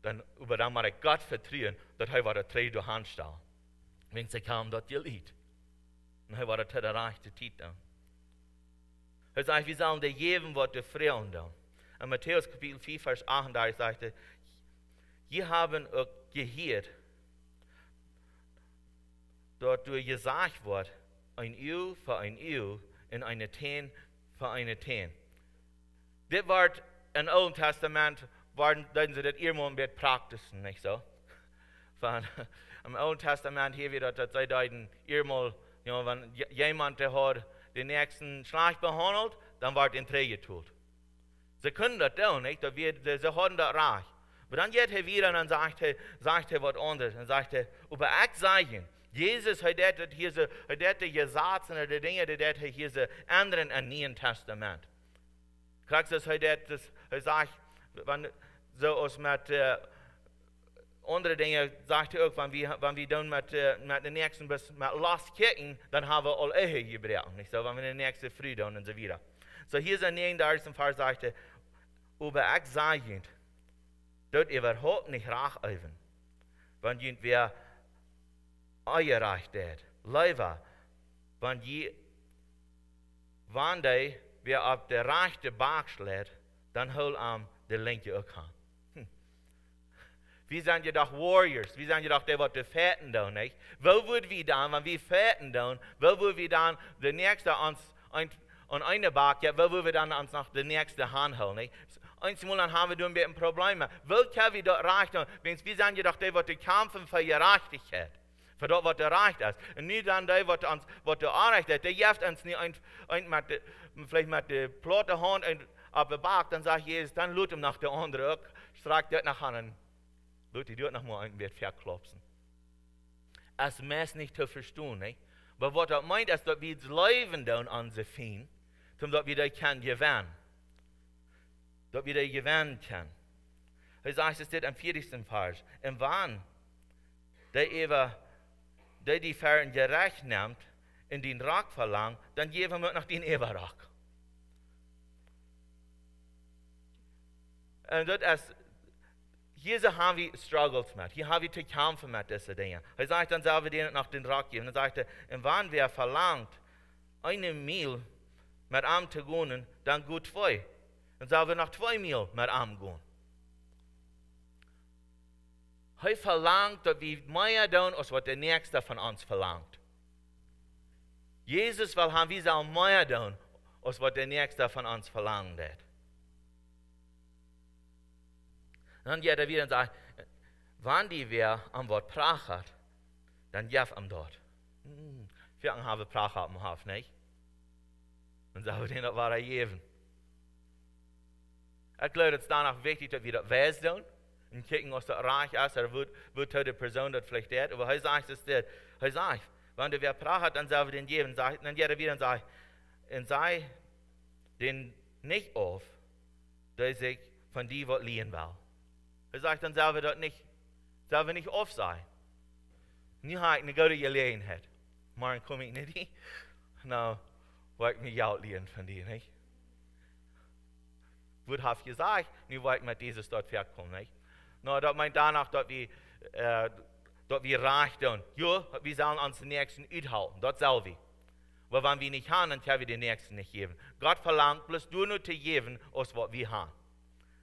S4: Dann über dann muss ich Gott vertrauen, dass er war der Dreh durch Handstall. Wenn sie kam, dort ihr Lied. Und er war der Tod der rechte Titel. Er sagt, wir sollen dir geben, was du freuen tun. In Matthäus Kapitel 4, Vers 38 sagte, wir haben auch gehört, dort du gesagt wird, ein Ewe für ein Ewe und eine Ten für eine Ten. Das wird im Alten Testament, werden sie das immer ein bisschen praktizieren, nicht so? Im Alten Testament hier wird das sei deuten immer, wenn jemand der hat den nächsten schlecht behandelt, dann wird ihn Träge tut. Sie können das tun, nicht? Sie haben das reich. Aber dann geht er wieder und dann sagt er was anderes. Dann sagt er, über ich sagen, Jesus hat das hier so, hat das gesagt, und die Dinge, die er hier so ändern im Neuen Testament. Kriegst du das, er sagt, wenn so aus mit andere Dinge, sagt er auch, wenn wir dann mit den nächsten bis mit Last kicken, dann haben wir all Ehe gebrochen, nicht so, wenn wir den nächsten früh tun und so weiter. So hier ist ein 39. Vers, sagt er, über ich sagen, dort überhaupt nicht reich öven, wenn jemand wer euer Reich tät. Leider, wenn die wer auf der rechte Bach schlägt, dann hol am der linke auch an. Wir sind ja doch Warriors, wir sind ja doch die, die fährten tun, nicht? Wo würden wir dann, wenn wir fährten tun, wo würden wir dann der Nächste an eine Bach, ja, wo würden wir dann uns noch der Nächste Hand holen, nicht? Einmal dann haben wir dann ein Problem. Wo können wir dort reich tun? Wir sind ja doch die, die kämpfen für ihre Gerechtigkeit. Für das, was erreicht ist. Und nicht dann die, was erreicht ist. Der jeft uns nicht vielleicht mit der platte Hand auf der Bach, dann sagt Jesus, dann lüt ihm nach der andere, streckt dort nach Hand. Lüt die dort noch mal ein bisschen verklopsen. Es ist nicht zu verstehen, nicht? Aber was er meint, ist, dass wir das Leben dann an sie finden, damit wir das gewinnen. Dass wir das gewinnen können. Er sagt es dort am 40. Vers. Im Wahn, die Fern gerecht nimmt, in den Rock verlangt, dann geben wir noch den Eberrock. Und das ist, hier haben wir Struggles mit, hier haben wir zu kämpfen mit diesen Dingen. Er sagt, dann soll wir denen noch den Rock geben. Dann sagt er, und wenn wer verlangt, eine Mil mit ihm zu gehen, dann gut 2. Dann sollen wir noch 2 Mil mit ihm gehen. Er verlangt, dass wir mehr tun, als was der Nächste von uns verlangt. Jesus will haben, wir sollen mehr tun, als was der Nächste von uns verlangt hat. Dann geht er wieder und sagt, wenn die wer am Wort prachat, dann jef am dort. Wir haben Prachat am Hof, nicht? Und sagen wir denen, das war er Jäwen. Ich glaube, es ist danach wichtig, dass wir das weiß tun. Und gucken, was das reich ist, oder wird die Person das vielleicht hat. Aber er sagt es nicht. Er sagt, wenn der wer prachat, dann soll wir den geben. Dann geht er wieder und sagt, und sei den nicht auf, der sich von dir was liehen will. Er sagt, dann soll wir das nicht, soll wir nicht auf sein. Nie habe ich eine gute Gelegenheit. Morgen komme ich nicht hin. Na, weil ich mir Geld liehen von dir, nicht? Wird habe ich gesagt, nie weil ich mit dieses dort verkommen, nicht? No, das meint danach, dass wir reich tun. Ja, wir sollen uns den Nächsten uithalten. Das soll wir. Aber wenn wir nicht haben, dann können wir den Nächsten nicht geben. Gott verlangt bloß nur zu geben, als was wir haben.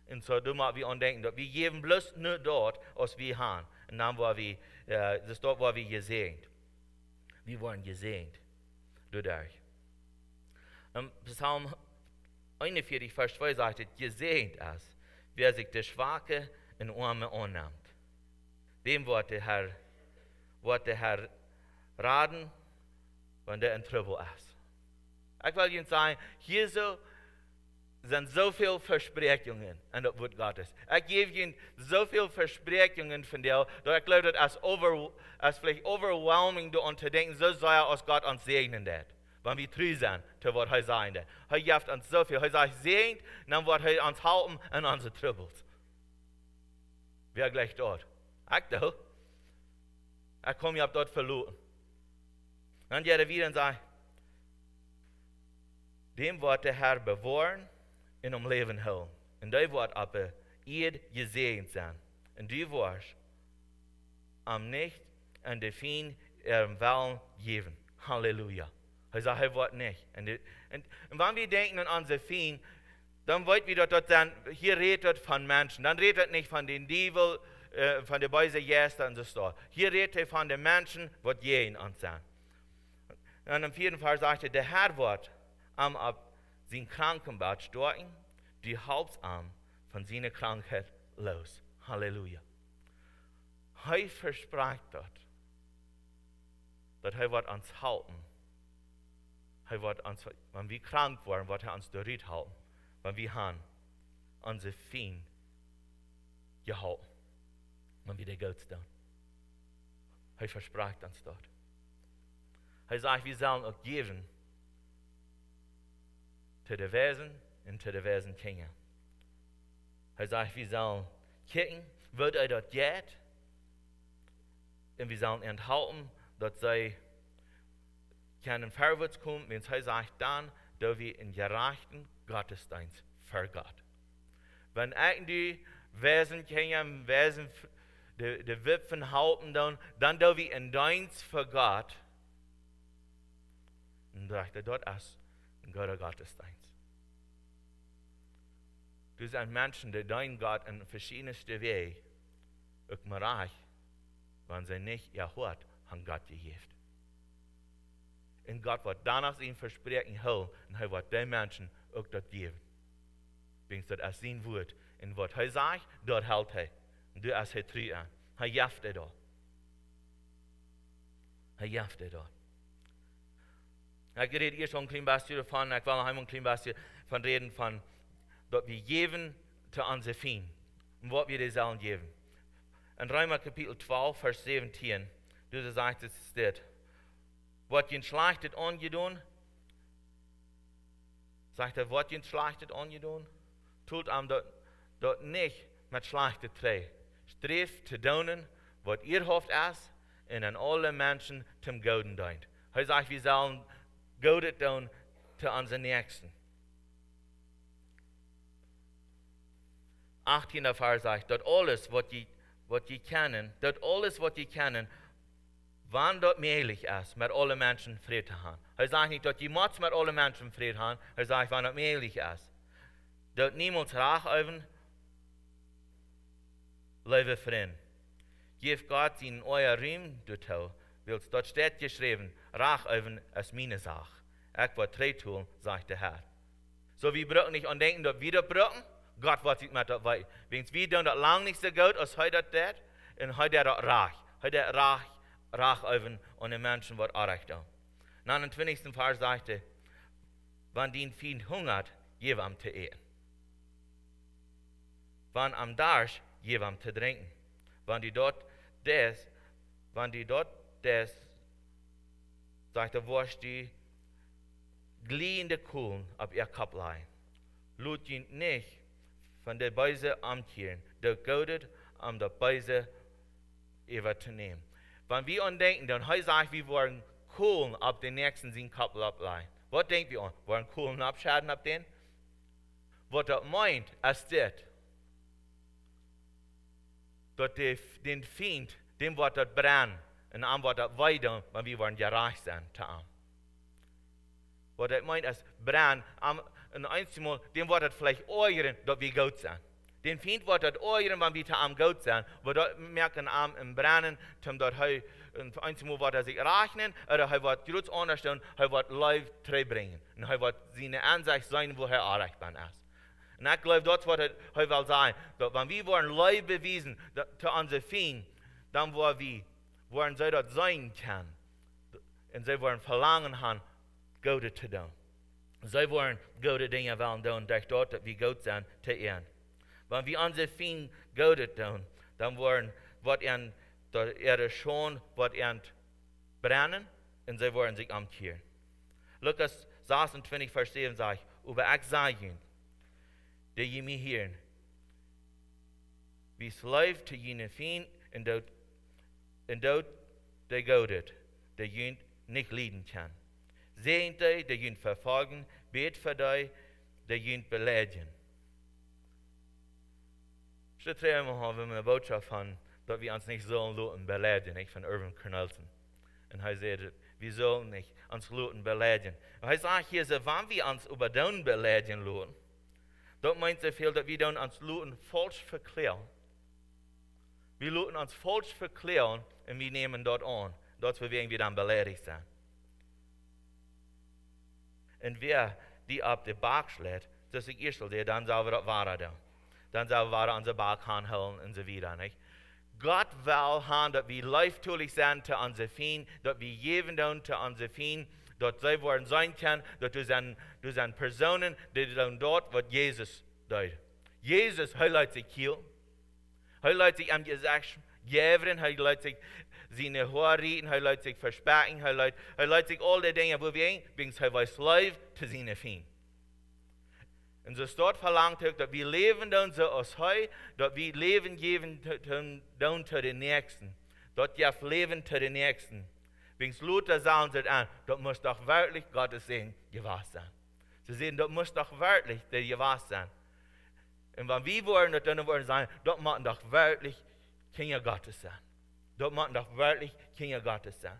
S4: Und so müssen wir andenken, dass wir geben bloß nur dort, was wir haben. Und dann war wir, das ist dort, wo wir gesegnet. Wir wurden gesegnet. Dadurch. Psalm 41, Vers 2 sagt, gesegnet ist, wer sich der Schwache in Arme annimmt. Dem wird der Herr raten wenn der in Trouble ist. Ich will Ihnen sagen, hier sind so viele Versprechungen in das Wort Gottes. Ich gebe Ihnen so viele Versprechungen von dir, dass ich glaube, das ist vielleicht overwhelming, um zu denken, so soll er aus Gott uns segnen wird. Wenn wir treu sind, zu was er sagen wird. Er gibt uns so viel. Er sagt, segnet, dann wird er uns halten in unsere Troubles. Wer gleich dort? Ich doch. Ich komme ja dort verloren. Dann geht er wieder und sagt, dem wird der Herr bewahren in um Leben holen. Und der wird aber ihr gesegnet sein. Und du wirst am nicht an der Fien ihrem Willen geben. Halleluja. Er sagt, er wird nicht. Und wenn wir denken an unsere Fien, dann wollen wir dort dann, hier redet von Menschen. Dann redet nicht von den Teufel, von der bösen Geister und so. Hier redet von den Menschen, was jeden ansehen. Und im 4. Vers sagt er, der Herr wird ab sein Krankenbett starten, die Hauptarm von seiner Krankheit los. Halleluja. Er verspricht dort, dass er wird uns halten. Er wird uns, wenn wir krank waren, wird er uns dort halten. Wenn wir haben unsere Fien gehalten. Wenn wir der Gott tun. Er verspricht uns dort. Er sagt, wir sollen auch geben zu den Wesen und zu den Wesen Kinder. Er sagt, wir sollen kicken, wird er dort geht, und wir sollen enthalten, dass sie können vorwärts kommen, wenn er sagt, dann, dass wir in gerechten Gottesdienst für Gott. Wenn irgendwie Wesen Kinder, Wesen die Wipfen halten, dann dass wir in Dienst für Gott, und sagt er, dort ist ein Gottesdienst. Du sind Menschen, die deinen Gott in verschiedensten Wegen auch mal reich, wenn sie nicht ihr Wort an Gott gegeben. Und Gott wird danach sein Versprechen holen und er wird den Menschen auch das geben. Denkst du, das ist sein Wort. Und was er sagt, dort hält er. Und du hast er treu an. Er jaft er dort. Er jaft er dort. Ich rede hier schon ein klein bisschen davon, ich will noch einmal ein klein bisschen von reden, von, dass wir geben zu unseren Feinden. Und was wir dir sollen geben. In Römer Kapitel 12, Vers 17, du sagst, es steht, wird ihnen schlechtet angedun, sagt er, wird ihnen schlechtet angedun, tut ihm dort nicht mit schlechten Trä. Streeft zu tun, was ihr hofft ist, und an alle Menschen zum Guten dient. Er sagt, wir sollen Gutes tun zu unseren Nächsten. 18. Vers sagt, dort alles, was die kennen, wann dort möglich ist, mit allen Menschen Frieden zu haben. Er sagt nicht, dass die muss mit allen Menschen Frieden haben, er sagt, wann dort möglich ist. Dort niemals Rachöfen, lebe Frieden. Gebt Gott in euer Riem, du Tau, willst dort steht geschrieben, Rachöfen ist meine Sache. Ich will drei tun, sagt der Herr. So wir brauchen nicht an denken, dass wir das brauchen, Gott wird sich mit dabei. Wenn wir tun das lang nicht so gut, als heute das, und heute das Rach. Heute Rachöfen und den Menschen wird auch recht. 29. Vers sagte, wenn dein Feind hungert, gib ihm zu essen. Wenn am Darsch, gib ihm zu trinken. Wenn die dort des, sagt er, wirst die glühende Kohlen auf ihr Kopf leihen. Lud ihn nicht von der Beise amtieren, der Gott der Beise überzunehmen. Wenn wir an denken, dann heißt es, wir wollen Kohlen auf den nächsten seinen Kopf ableihen. Was denken wir an? Wollen Kohlen abschaden auf den? Was das meint, ist das, dass den Feind, dem wird das brennen, und am wird das weiter, wenn wir wollen gerecht sein, zu ihm. Was das meint, ist brennen, und einmal, dem wird das vielleicht euren, dass wir gut sind. Den Feind wird das euren, wenn wir zu ihm gut sind, wo dort merken am im Brennen, zum dort heu, und einmal wird sich rechnen, oder er wird groß unterstellen, er wird Leib treu bringen, und er wird seine Ansicht sein, wo er erreichbar ist. Und ich glaube, das wird er will sagen, dass wenn wir wollen Leib beweisen zu unseren Feinden, dann wollen sie dort sein können. und sie wollen verlangen haben, Gute zu tun. Sie wollen gute Dinge wollen tun, durch dort, dass wir gut sind, zu ehren. Wenn wir unsere Fien Gute tun, dann wollen, was ihre schon, was brennen, und sie wollen sich umkehren. Lukas 26, Vers 7 sagt, über ich sage, die je mich hören, wie Slav zu jenen Fien, und dort der Gott, der jenen nicht leiden kann. Sehen die jenen verfolgen, bet für die, der jenen beleidigen. Ich habe eine Botschaft haben, dass wir uns nicht so lassen beleidigen, ich von Irvin Cornelson. Und er sagt, wir sollen nicht uns lassen beleidigen. Und er sagt hier, so, wenn wir uns über den beleidigen lassen, das meint so viel, dass wir uns lassen falsch verklären. Wir lassen uns falsch verklären und wir nehmen dort an. Dort werden wir dann beleidigt sein. Und wer die auf den Bach schlägt, das ist erst, dann soll wir das wahr tun. Dann soll wir unsere Bach anholen und so weiter. Nicht? Gott will haben, dass wir leichttulich sind zu unseren Feinden, dass wir geben tun zu unseren Feinden, dass sie worden sein können, dass du sind Personen, die tun dort, was Jesus tut. Jesus, er lässt sich killen. Er lässt sich am Gesicht geben, er lässt sich seine Haare reden, er lässt sich versprechen, er lässt sich all die Dinge, wo wir sind, er war Slave zu seinen Feinden. Und so ist dort verlangt, dass wir leben dann so aus heu, dass wir Leben geben dann zu den Nächsten. Dort darf Leben zu den Nächsten. Wenn es Luther sagen sie an, das muss doch wirklich Gottes Segen gewahr sein. Sie sehen, das muss doch wirklich der gewahr sein. Und wenn wir wollen, dann wollen sagen, das muss doch wirklich Kinder Gottes sein. Das muss doch wirklich Kinder Gottes sein.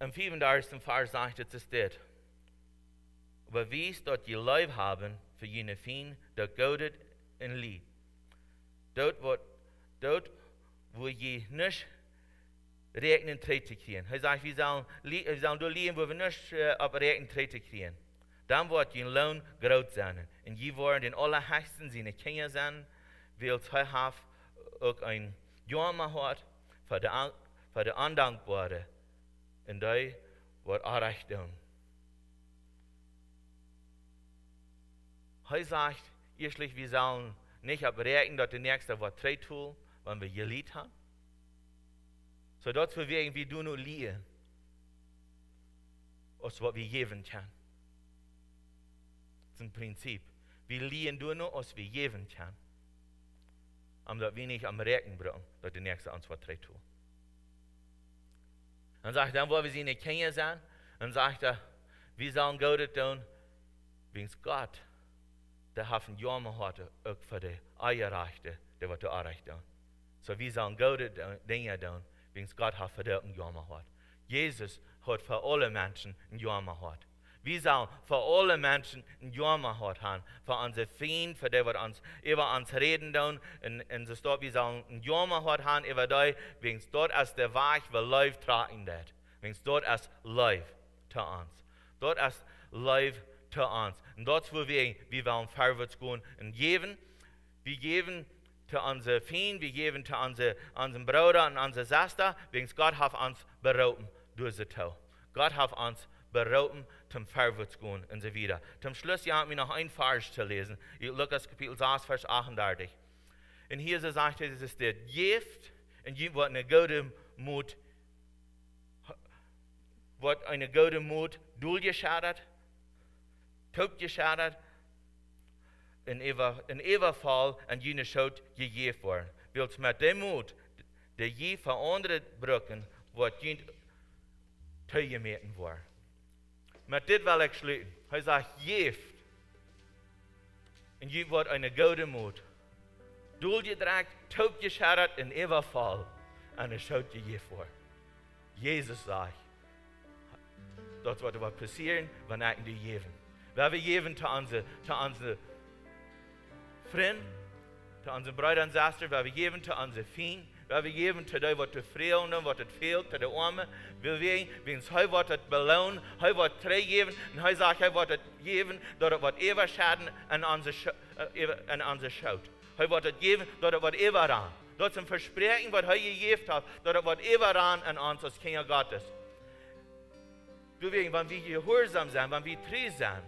S4: Im 35. Vers sagt es das. Aber wie es dort die Leib haben für jene Fien, dort Gott in Lied. Dort, wo je nicht Rechnen treten kriegen. Er sagt, wir sollen dort liegen, wo wir nicht auf Rechnen treten kriegen. Dann wird ihr Lohn groß sein. Und je wollen den allerhöchsten seine Kinder sein, weil es auch ein Jammer hat für die Undankbare. Und die wird auch recht tun. Er sagt, erstlich, wir sollen nicht abrechnen, dass der Nächste was tun, wenn wir geliebt haben. So dort wir irgendwie du nur lieben, als was wir geben können. Das ist ein Prinzip. Wir lieben nur, als wir geben können. Aber wir nicht am Recken brauchen, dass der Nächste uns was tun. Dann sagt er, dann wollen wir sie nicht kennen sein. Dann sagt er, wir sollen Gott tun, wegen Gott, der hat ein Jammer heute auch für die Eierrechte, der wird auch recht tun. So wir sollen Gott Dinge tun, wegen Gott hat für die ein Jammer heute. Jesus hat für alle Menschen ein Jammer heute. Wir sollen für alle Menschen ein Jammer heute haben, für unsere Feinde, für die wir uns über uns reden tun, und so steht, wir sollen ein Jammer heute haben über die, wegen dort als der Weg, wo Leib tragen wird. Wegen dort als Leib zu uns. Dort als Leib zu uns. Und dort, wo wir wollen vorwärts gehen und geben, wir geben zu unseren Feinden, wir geben zu unseren Bruder und unseren Schwester, wegen Gott hat uns berufen durch den Tau. Gott hat uns berufen zum vorwärts gehen und so weiter. Zum Schluss haben wir noch ein Vers zu lesen. Lukas Kapitel 6, Vers 38. Und hier sagt es ist der Gift und wird eine gute Mut durchgeschadet, totgeschadet, in Fall an jene Schuld gegeben worden. Willst mit dem Mut, der je für andere brücken, wird jene zugemeten worden. Mit dit will ich schließen. Er sagt, Gift. Und je wird eine gute Mut. Durchgedrückt, totgeschadet, in ever Fall an der Schuld gegeben worden. Jesus sagt, das wird was passieren, wenn ich dir geben. Weil wir geben zu unseren Freunden, zu unseren Brüdern und Schwestern, weil wir geben zu unseren Feinden, weil wir geben zu dem, was zu fehlen, was fehlt, zu den Armen. Weil wir, wenn es heute wird belohnen, heute wird drei geben, und heute sagt, heute wird geben, dass es wird ewig schaden an unsere Schuld. Hij wordt het geven, dat het wordt eeuwig. Dat is een verspreking wat hij gegeven heeft, dat het wordt eeuwig aan ons als Kinder Gottes. Deswegen, wenn wir gehorsam zijn, wenn wir treu zijn,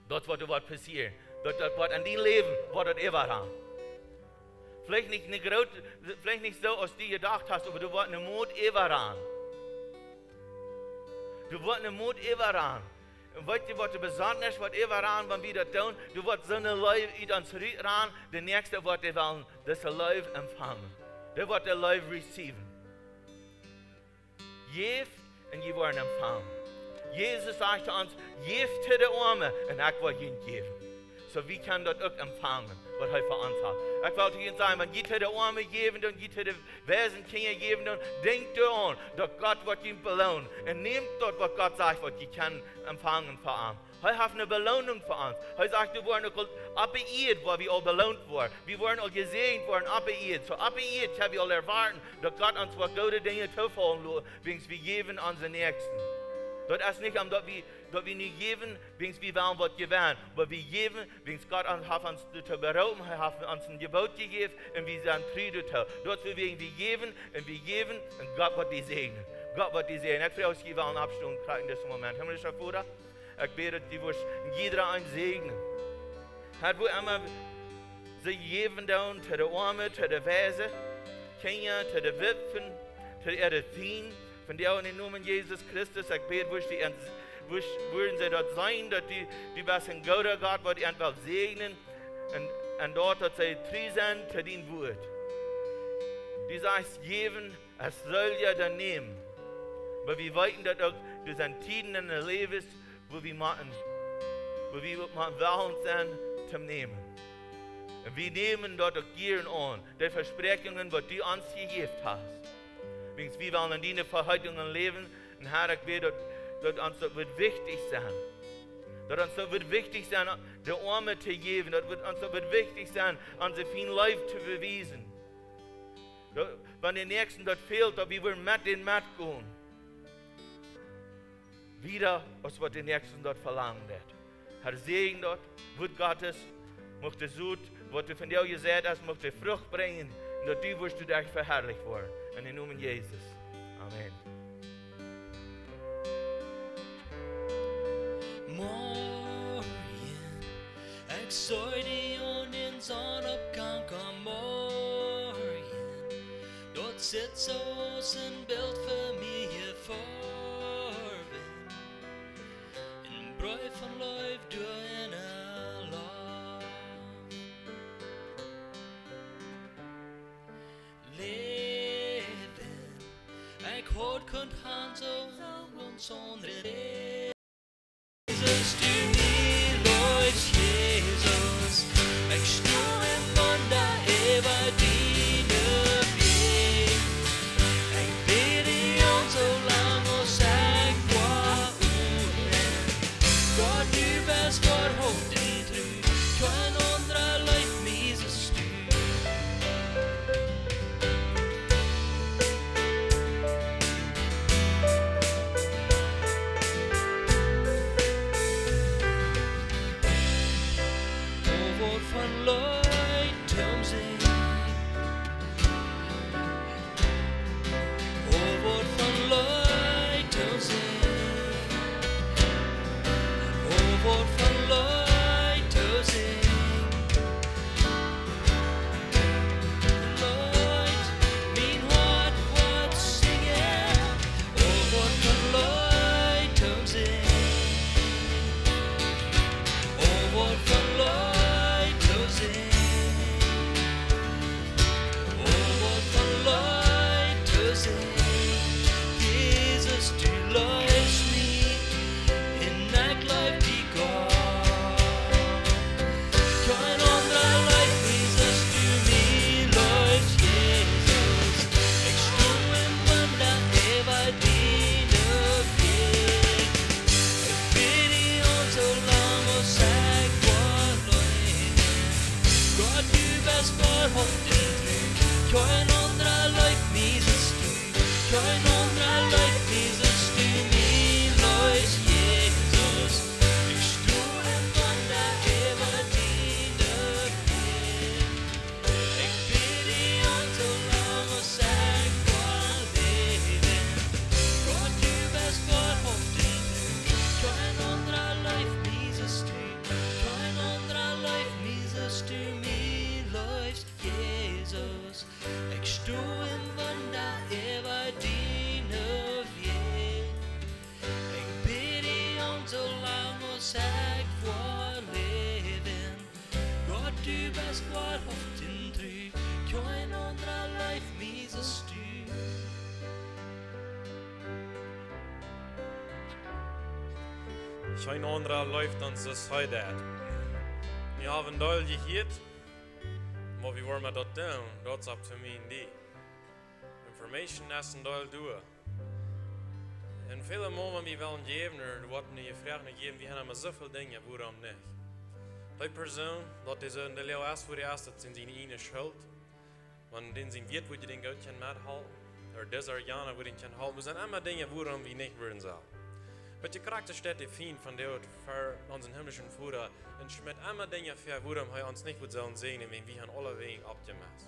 S4: dat wordt passieren. Dat wordt in die leven, wordt het eeuwig aan. Vielleicht nicht so, als du gedacht hast, aber du wirst eine Mut eeuwig. Du wirst eine Mut ewig. Und weißt du, was du besonders wird ewig, wenn wir das tun? Du wirst so eine Leib in uns ran, der nächste wird die wollen, das Leib empfangen. Der wird der Leib receiven. Geef und je werden empfangen. Jesus sagt zu uns, geef zu den Armen und ich will ihnen geben. So wie kann das auch empfangen, was er für uns hat. Ich wollte Ihnen sagen, wenn ihr zu den Armen geben und ihr zu den Wesenkinder geben, denkt daran, dass Gott wird ihn belohnen. Und nehmt dort, was Gott sagt, was ihr kann empfangen für ihn. Er hat eine Belohnung für uns. Er sagt, wir wurden auch abgeehrt, wo wir all belohnt wurden. Wir wurden all gesegnet worden, abgeehrt. So abgeehrt haben wir all erwarten, dass Gott uns was gute Dinge zufallen lässt, wegen wir geben unseren Nächsten. Das ist nicht, dass wir nicht geben, wegen wir wollen was gewinnen. Aber wir geben, wegen Gott hat uns zu berauben, er hat uns ein Gebot gegeben und wir sind treu dazu. Dort wegen wir geben und Gott wird die segnen. Gott wird die segnen. Ich freue mich, wir wollen Abstimmung kriegen in diesem Moment. Himmlischer Vater, ich bete, die wirst jeder ein segnen. Hat wo immer sie geben dann zu den Armen, zu den Weisen, Kinder, zu den Witwen, zu ihren Fien. Von der in den Namen Jesus Christus, ich bete, würden sie dort sein, dass die was in Gott wird einfach segnen und dort, dass sie treu sind zu den Wort. Die sagt, geben, es soll ja dann nehmen. Aber wir weiten, dass auch das sind Tiden in der Leben, wo wir machen Wahlen sind zum Nehmen. Und wir nehmen dort auch gern an, die Versprechungen, die du uns gegeben hast. Wegen wir wollen in diese Verheißungen leben und Herr, ich bete, dass uns das wird wichtig sein. Dass uns das wird wichtig sein, der Arme zu geben. Dass uns das wird wichtig sein, unser vielen Leib zu beweisen. Wenn der Nächsten das fehlt, dass wir mit den Matt gehen. Wieder, als was der Nächsten dort verlangen wird. Herr, Segen dort, Wort Gottes, möchte Sud, was du von dir gesagt hast, möchte Frucht bringen, und dass du wirst du dich verherrlicht worden. In den Namen Jesus. Amen.
S2: Morgen, ich soll die und den Sonnenaufgang am Morgen. Dort sitzt aus ein Bild für mich hier vor. Ein Bräu von läuft durch eine Lauf. Ich hoort kunt gaan zo rond zonder Jesus, du mir Leut, Jesus. Ich stuhl im Wunder über deine Weg. Ich bete und so lang und sag, wow, Gott, du bist Gott, hoch den trü. Kein anderer Leut, Jesus, du.
S1: kein anderer läuft, dann so sei das. Wir haben da gehört, aber wie wollen wir das tun? Das ist up to me and die. Information ist ein Teil durch. En viele Mal, wir wollen geben, oder wollten die Fragen geben, wir haben so viele Dinge, warum nicht? Die Person, dat is een deel is voor de eerste, dat zijn zijn ene schuld. Want dan zijn weet hoe je den Gott kan methalten. Oder dieser Jana, wo den kan halten. Wir sind immer Dinge, warum wir nicht würden sollen. Aber die Charakter steht der Feind von der für unseren himmlischen Vater. Und schmidt immer Dinge für, warum er uns nicht sollen sehen, wenn wir an alle Wegen abgemacht.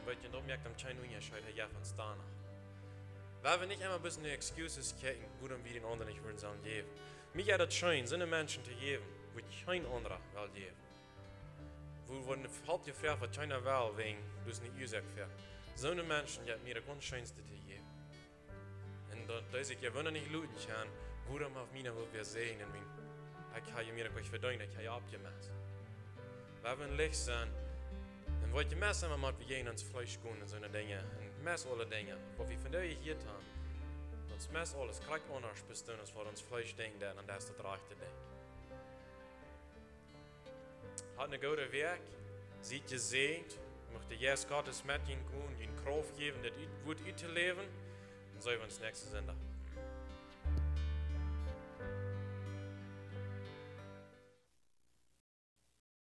S1: Weil ihr merkt, am kein Unterschied, Herr von danach. Weil wir nicht immer ein bisschen die Excuses kennen, warum wir den anderen nicht würden sollen geben. Mir hat es schön, so eine Menschen zu geben, wo kein anderer will geben. Wo eine halt gefragt wird, keiner will, wegen du es nicht gesagt für. So eine Menschen hat mir das ganz Schönste zu geben. Und da ich ja, wenn er nicht luden kann, warum auf mich will wir sehen, und ich habe mir das verdient, ich habe abgemacht. Weil wir Licht sind, und wollt ihr messen, wenn wir gehen ins Fleisch gehen und so eine Dinge, und messen alle Dinge, was wir von dir hier tun, uns messen alles, gleich anders bestimmt, als was uns Fleisch denkt, und das ist das rechte Ding. Hat eine gute Werk, sieht gesegnet, möchte Jesus Gottes mit ihnen gehen, ihnen Kraft geben, das gut zu leben, und so wir uns nächstes Ende.